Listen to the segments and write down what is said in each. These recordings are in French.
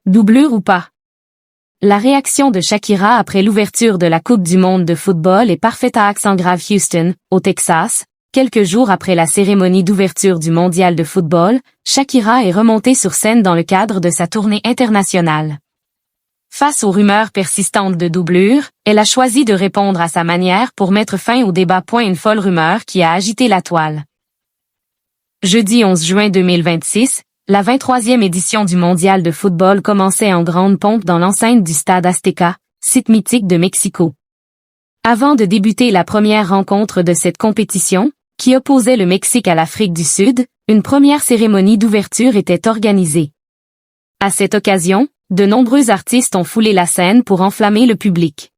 Doublure ou pas? La réaction de Shakira après l'ouverture de la Coupe du monde de football est parfaite à accent grave. Houston, au Texas, quelques jours après la cérémonie d'ouverture du mondial de football, Shakira est remontée sur scène dans le cadre de sa tournée internationale. Face aux rumeurs persistantes de doublure, elle a choisi de répondre à sa manière pour mettre fin au débat. Une folle rumeur qui a agité la toile. Jeudi 11 juin 2026, la 23e édition du mondial de football commençait en grande pompe dans l'enceinte du Stade Azteca, site mythique de Mexico. Avant de débuter la première rencontre de cette compétition, qui opposait le Mexique à l'Afrique du Sud, une première cérémonie d'ouverture était organisée. À cette occasion, de nombreux artistes ont foulé la scène pour enflammer le public.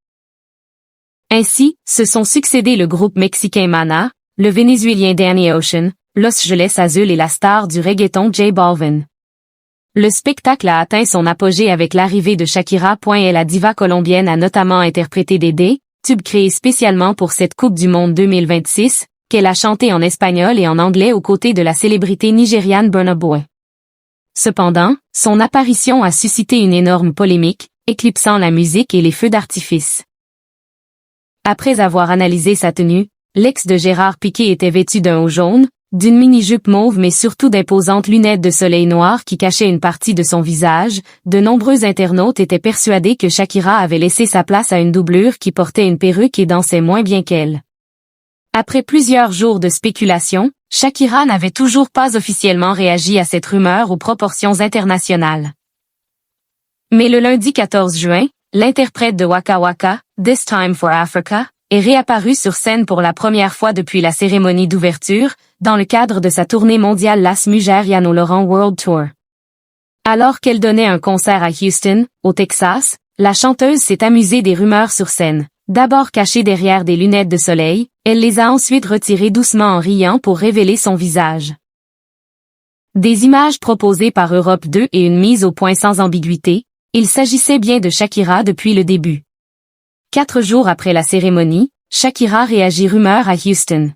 Ainsi, se sont succédés le groupe mexicain Maná, le vénézuélien Danny Ocean, Los Angeles Azul et la star du reggaeton J Balvin. Le spectacle a atteint son apogée avec l'arrivée de Shakira. Et la diva colombienne a notamment interprété Dédé, tube créé spécialement pour cette Coupe du monde 2026, qu'elle a chanté en espagnol et en anglais aux côtés de la célébrité nigériane Burna Boy. Cependant, son apparition a suscité une énorme polémique, éclipsant la musique et les feux d'artifice. Après avoir analysé sa tenue, l'ex de Gérard Piqué était vêtu d'un haut jaune, d'une mini-jupe mauve mais surtout d'imposantes lunettes de soleil noires qui cachaient une partie de son visage. De nombreux internautes étaient persuadés que Shakira avait laissé sa place à une doublure qui portait une perruque et dansait moins bien qu'elle. Après plusieurs jours de spéculation, Shakira n'avait toujours pas officiellement réagi à cette rumeur aux proportions internationales. Mais le lundi 14 juin, l'interprète de Waka Waka, This Time for Africa, est réapparue sur scène pour la première fois depuis la cérémonie d'ouverture, dans le cadre de sa tournée mondiale Las Mujeres Yano Laurent World Tour. Alors qu'elle donnait un concert à Houston, au Texas, la chanteuse s'est amusée des rumeurs sur scène. D'abord cachée derrière des lunettes de soleil, elle les a ensuite retirées doucement en riant pour révéler son visage. Des images proposées par Europe 2 et une mise au point sans ambiguïté, il s'agissait bien de Shakira depuis le début. 4 jours après la cérémonie, Shakira réagit rumeur à Houston.